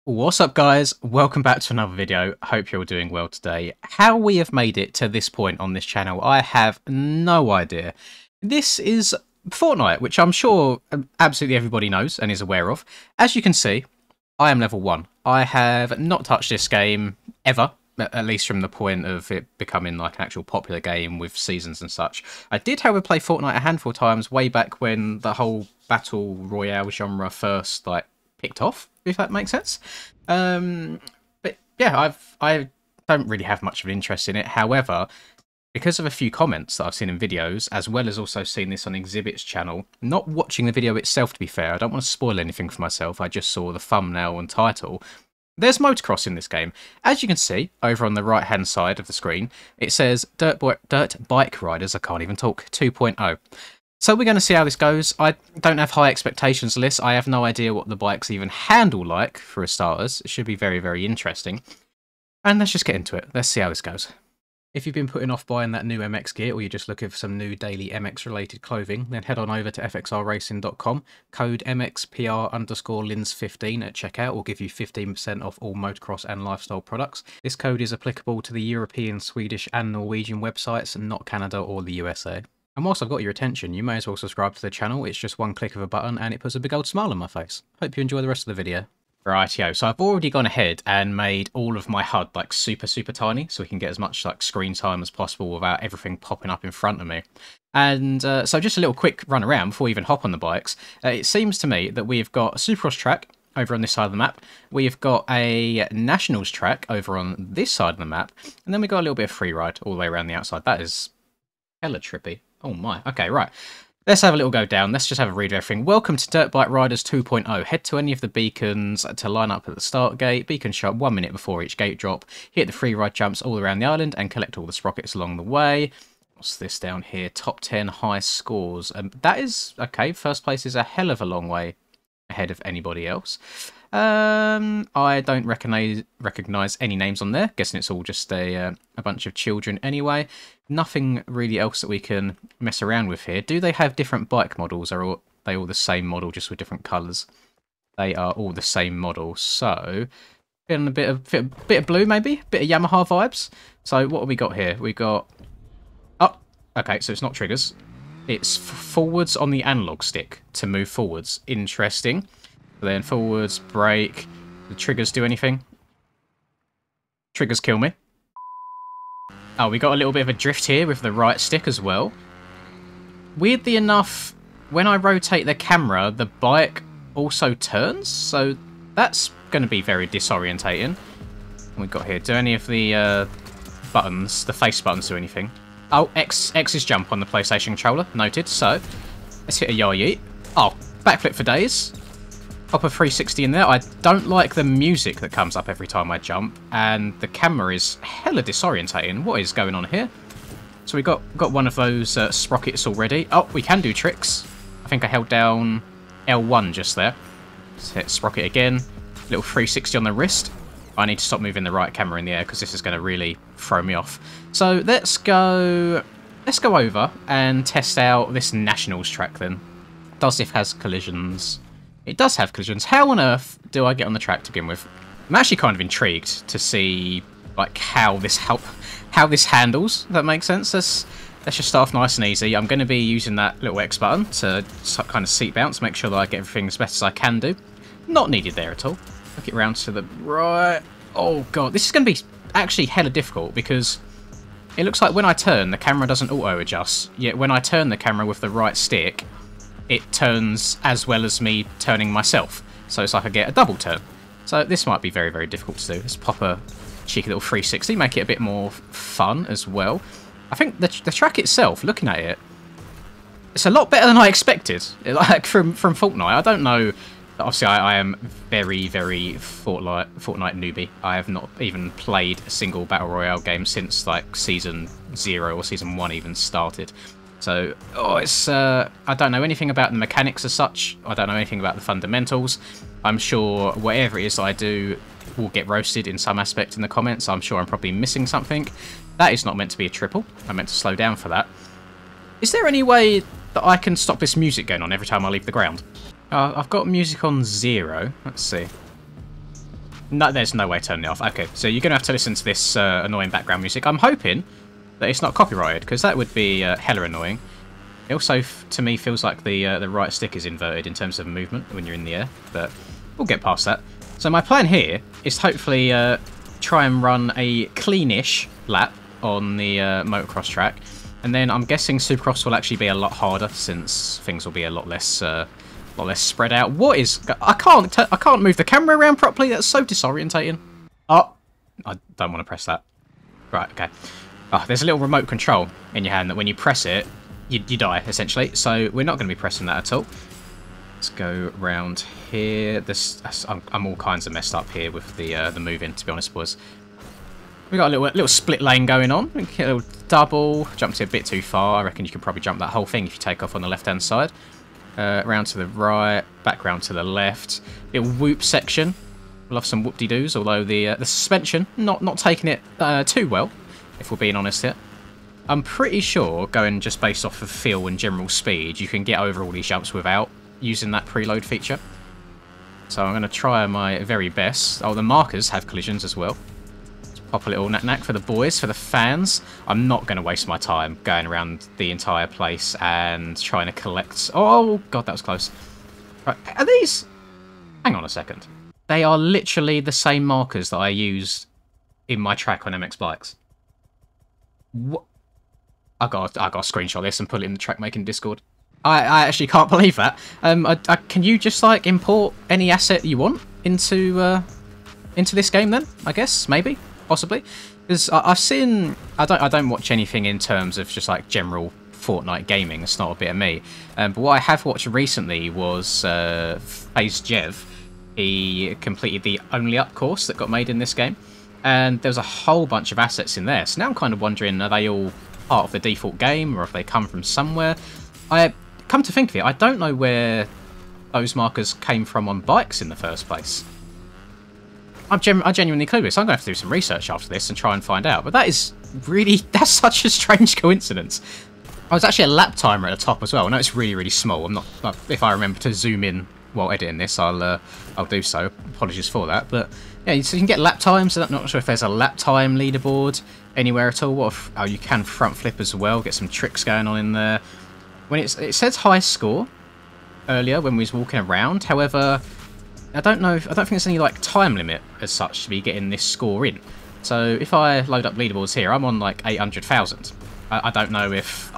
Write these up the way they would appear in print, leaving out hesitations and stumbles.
What's up, guys? Welcome back to another video. Hope you're doing well today. How we have made it to this point on this channel, I have no idea. This is Fortnite, which I'm sure absolutely everybody knows and is aware of. As you can see, I am level 1. I have not touched this game ever, at least from the point of it becoming like an actual popular game with seasons and such. I did, however, play Fortnite a handful of times way back when the whole Battle Royale genre first picked off, if that makes sense. But yeah, I don't really have much of an interest in it. However, because of a few comments that I've seen in videos, as well as also seen this on Exhibit's channel, not watching the video itself, to be fair, I don't want to spoil anything for myself, I just saw the thumbnail and title. There's motocross in this game. As you can see, over on the right-hand side of the screen, it says Dirt Bike Riders, I can't even talk, 2.0. So we're going to see how this goes. I don't have high expectations, Liz. I have no idea what the bikes even handle like, for a starters. It should be very, very interesting. And let's just get into it. Let's see how this goes. If you've been putting off buying that new MX gear, or you're just looking for some new daily MX-related clothing, then head on over to fxrracing.com. Code MXPR_Lins15 at checkout will give you 15% off all motocross and lifestyle products. This code is applicable to the European, Swedish and Norwegian websites, and not Canada or the USA. And whilst I've got your attention, you may as well subscribe to the channel. It's just one click of a button and it puts a big old smile on my face. Hope you enjoy the rest of the video. Rightio, so I've already gone ahead and made all of my HUD super tiny, so we can get as much screen time as possible without everything popping up in front of me. And so just a little quick run around before we even hop on the bikes. It seems to me that we've got a Supercross track over on this side of the map. We've got a Nationals track over on this side of the map. And then we've got a little bit of free ride all the way around the outside. That is hella trippy. Oh my. Okay, right. Let's have a little go down. Let's just have a read of everything. Welcome to Dirt Bike Riders 2.0. Head to any of the beacons to line up at the start gate. Beacon shut 1 minute before each gate drop. Hit the free ride jumps all around the island and collect all the sprockets along the way. What's this down here? Top 10 high scores. That is, okay, first place is a hell of a long way ahead of anybody else. I don't recognize any names on there. Guessing it's all just a bunch of children anyway. Nothing really else that we can mess around with here. Do they have different bike models, or are they all the same model just with different colours? They are all the same model. So, feeling a bit of blue maybe, bit of Yamaha vibes. So what have we got here? We got, oh, okay, so it's not triggers. It's forwards on the analog stick to move forwards. Interesting. Then forwards, brake. The triggers do anything? Triggers kill me. Oh, we got a little bit of a drift here with the right stick as well. Weirdly enough, when I rotate the camera, the bike also turns, so that's going to be very disorientating. What we got here? Do any of the buttons, the face buttons, do anything? Oh, X is jump on the PlayStation controller. Noted. So, let's hit a yeet. Oh, backflip for days. Pop a 360 in there. I don't like the music that comes up every time I jump, and the camera is hella disorientating. What is going on here? So we got one of those sprockets already. Oh, we can do tricks. I think I held down L1 just there. Let's hit sprocket again. Little 360 on the wrist. I need to stop moving the right camera in the air because this is going to really throw me off. So let's go over and test out this Nationals track then. Does it have collisions? It does have collisions. How on earth do I get on the track to begin with? I'm actually kind of intrigued to see how this handles. If that makes sense. Let's just start off nice and easy. I'm going to be using that little X button to kind of seat bounce, make sure that I get everything as best as I can do. Not needed there at all. Look it round to the right. Oh god, this is going to be actually hella difficult because it looks like when I turn, the camera doesn't auto adjust. Yet when I turn the camera with the right stick, it turns as well as me turning myself. So it's like I get a double turn. So this might be very, very difficult to do. Let's pop a cheeky little 360, make it a bit more fun as well. I think the track itself, looking at it, it's a lot better than I expected. Like from Fortnite. I don't know. Obviously, I am very, very Fortnite newbie. I have not even played a single Battle Royale game since Season 0 or Season 1 even started. So, I don't know anything about the mechanics as such. I don't know anything about the fundamentals. I'm sure whatever it is I do will get roasted in some aspect in the comments. I'm sure I'm probably missing something. That is not meant to be a triple. I meant to slow down for that. Is there any way that I can stop this music going on every time I leave the ground? I've got music on 0. Let's see. No, there's no way turning it off. Okay, so you're going to have to listen to this annoying background music. I'm hoping that it's not copyrighted, because that would be hella annoying. It also, to me, feels like the right stick is inverted in terms of movement when you're in the air, but we'll get past that. So my plan here is to hopefully try and run a cleanish lap on the motocross track, and then I'm guessing Supercross will actually be a lot harder since things will be a lot less spread out. What is? I can't move the camera around properly. That's so disorientating. Oh, I don't want to press that. Right, okay. Oh, there's a little remote control in your hand that when you press it, you die, essentially. So we're not going to be pressing that at all. Let's go round here. I'm all kinds of messed up here with the moving, to be honest, boys. We got a little split lane going on. We get a little double. Jumped a bit too far. I reckon you can probably jump that whole thing if you take off on the left-hand side. Round to the right, back round to the left. Little whoop section. Love some whoop-de-doos, although the suspension not taking it too well, if we're being honest here. I'm pretty sure, going just based off of feel and general speed, you can get over all these jumps without using that preload feature. So I'm going to try my very best. Oh, the markers have collisions as well. Let's pop a little knack-knack for the boys, for the fans. I'm not going to waste my time going around the entire place and trying to collect... Oh, God, that was close. Right, are these... Hang on a second. They are literally the same markers that I used in my track on MX Bikes. What? I got to screenshot this and put it in the track making Discord. I actually can't believe that. Can you just like import any asset you want into this game then? I guess maybe possibly because I've seen I don't watch anything in terms of just like general Fortnite gaming. It's not a bit of me. But what I have watched recently was FaZe Jev. He completed the Only Up course that got made in this game, and there was a whole bunch of assets in there. So now I'm kind of wondering, are they all part of the default game, or if they come from somewhere? Come to think of it, I don't know where those markers came from on bikes in the first place. I'm genuinely clueless. I'm going to have to do some research after this and try and find out. But that's such a strange coincidence. I was actually a lap timer at the top as well. I know it's really, really small. I'm not. If I remember to zoom in while editing this, I'll do so. Apologies for that. But yeah, so you can get lap times. I'm not sure if there's a lap time leaderboard anywhere at all. Oh, you can front flip as well. Get some tricks going on in there. When it says high score earlier when we was walking around. However, I don't think there's any like time limit as such to be getting this score in. So if I load up leaderboards here, I'm on like 800,000. I don't know if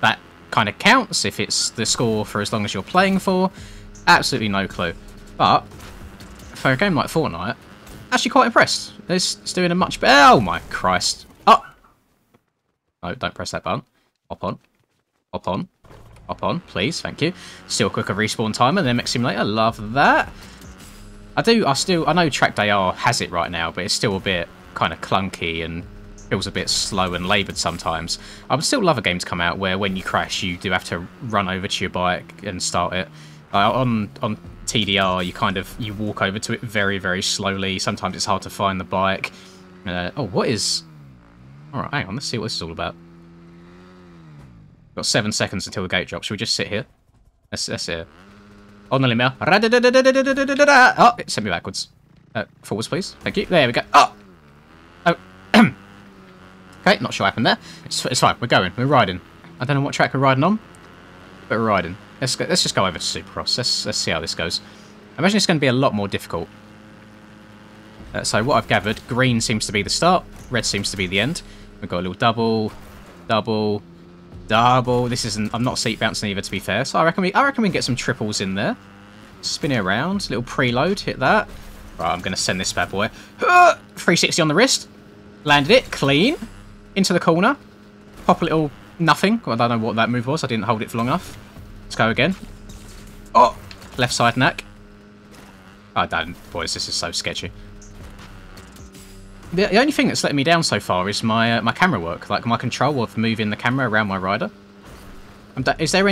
that kind of counts, if it's the score for as long as you're playing for. Absolutely no clue. But for a game like Fortnite, actually quite impressed. It's doing a much better. Oh my Christ! Oh, no! Don't press that button. Hop on. Hop on. Hop on, please, thank you. Still quicker respawn timer than MX Simulator, love that. I know Track Day R has it right now, but it's still a bit kind of clunky and feels a bit slow and laboured sometimes. I would still love a game to come out where when you crash, you do have to run over to your bike and start it. On TDR, you walk over to it very, very slowly. Sometimes it's hard to find the bike. Oh, what is... Alright, hang on, let's see what this is all about. Got 7 seconds until the gate drops. Should we just sit here? Let's sit here. On the limb now. Oh, it sent me backwards. Forwards, please. Thank you. There we go. Oh! Oh. Okay, not sure what happened there. It's fine. We're going. We're riding. I don't know what track we're riding on, but we're riding. Let's just go over to Supercross. Let's see how this goes. I imagine it's going to be a lot more difficult. So what I've gathered, green seems to be the start, red seems to be the end. We've got a little double, double, double. This isn't. I'm not seat bouncing either, to be fair. So I reckon we can get some triples in there. Spin it around. Little preload. Hit that. Right, I'm going to send this bad boy. 360 on the wrist. Landed it clean into the corner. Pop a little nothing. I don't know what that move was. I didn't hold it for long enough. Let's go again. Oh, left side knack. Oh, damn, boys, this is so sketchy. The only thing that's letting me down so far is my camera work, like my control of moving the camera around my rider. Is there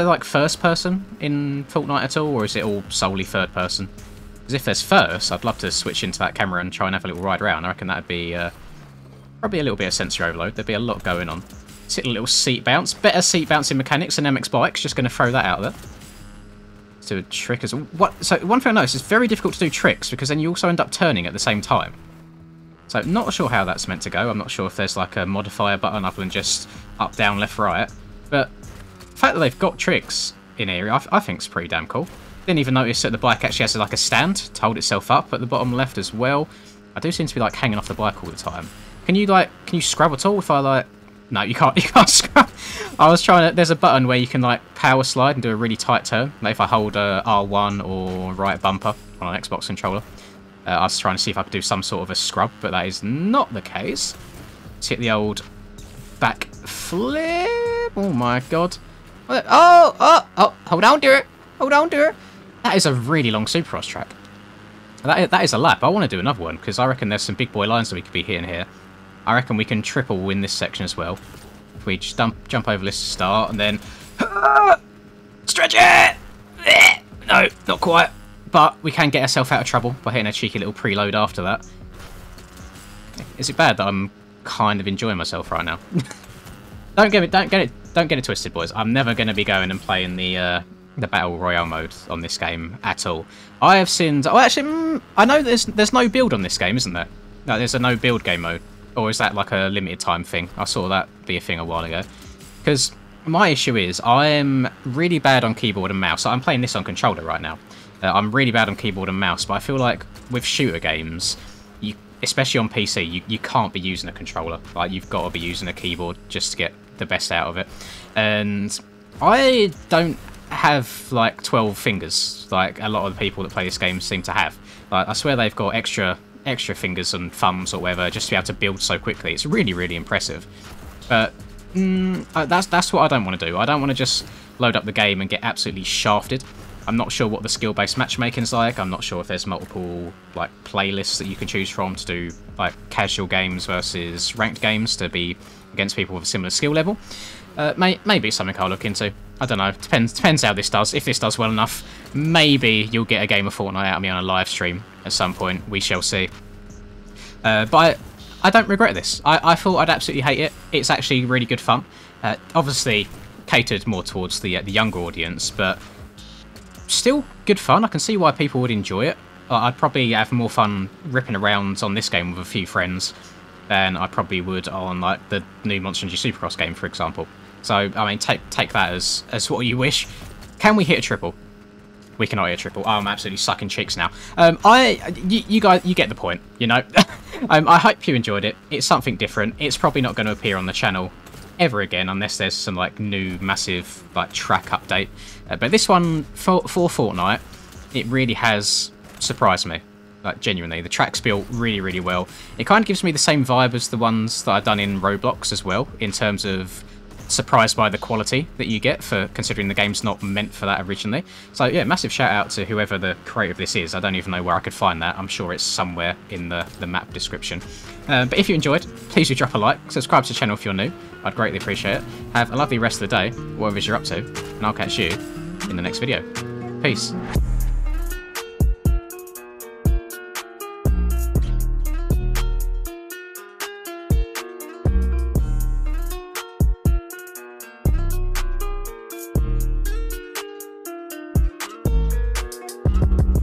like first person in Fortnite at all, or is it all solely third person? Because if there's first, I'd love to switch into that camera and try and have a little ride around. I reckon that'd be probably a little bit of sensory overload. There'd be a lot going on. Let's hit a little seat bounce. Better seat bouncing mechanics than MX Bikes. Just going to throw that out there. Let's do a trick as well. So one thing I noticed, it's very difficult to do tricks because then you also end up turning at the same time. So not sure how that's meant to go. I'm not sure if there's like a modifier button other than just up, down, left, right. But the fact that they've got tricks in here, I think is pretty damn cool. Didn't even notice that the bike actually has like a stand to hold itself up at the bottom left as well. I do seem to be like hanging off the bike all the time. Can you scrub at all if I like... No, you can't scrub. I was trying to... There's a button where you can like power slide and do a really tight turn. Like if I hold R1 or right bumper on an Xbox controller. I was trying to see if I could do some sort of a scrub, but that is not the case. Let's hit the old back flip. Oh my god. Oh, hold on to it. Hold on to it. That is a really long Supercross track. That is a lap. I want to do another one, because I reckon there's some big boy lines that we could be hitting here. I reckon we can triple in this section as well. If we just jump over this to start, and then... stretch it! No, not quite. But we can get ourselves out of trouble by hitting a cheeky little preload after that. Is it bad that I'm kind of enjoying myself right now? Don't get it twisted, boys. I'm never going to be going and playing the Battle Royale mode on this game at all. I have seen... Oh, actually, I know there's no build on this game, isn't there? No, there's a no build game mode. Or is that like a limited time thing? I saw that be a thing a while ago. Because my issue is I'm really bad on keyboard and mouse. I'm playing this on controller right now. I'm really bad on keyboard and mouse, but I feel like with shooter games, especially on PC, you can't be using a controller. Like, you've got to be using a keyboard just to get the best out of it. And I don't have like 12 fingers like a lot of the people that play this game seem to have. Like, I swear they've got extra fingers and thumbs or whatever just to be able to build so quickly. It's really, really impressive. But that's what I don't want to do. I don't want to just load up the game and get absolutely shafted. I'm not sure what the skill-based matchmaking is like. I'm not sure if there's multiple like playlists that you can choose from to do like casual games versus ranked games to be against people with a similar skill level. Maybe it's something I'll look into. I don't know. Depends how this does. If this does well enough, maybe you'll get a game of Fortnite out of me on a live stream at some point. We shall see. But I don't regret this. I thought I'd absolutely hate it. It's actually really good fun. Obviously catered more towards the younger audience, but still good fun. I can see why people would enjoy it. I'd probably have more fun ripping around on this game with a few friends than I probably would on like the new Monster Energy Supercross game, for example. So I mean, take that as what you wish. Can we hit a triple? We cannot hit a triple. Oh, I'm absolutely sucking cheeks now. You guys, you get the point, you know. I hope you enjoyed it. It's something different. It's probably not going to appear on the channel ever again unless there's some like new massive like track update. But this one for Fortnite, it really has surprised me. Like, genuinely, the track's built really, really well. It kind of gives me the same vibe as the ones that I've done in Roblox as well, in terms of surprised by the quality that you get for considering the game's not meant for that originally. So yeah, massive shout out to whoever the creator of this is. I don't even know where I could find that. I'm sure it's somewhere in the map description. But if you enjoyed, please do drop a like, subscribe to the channel if you're new. I'd greatly appreciate it. Have a lovely rest of the day, whatever you're up to, and I'll catch you in the next video. Peace.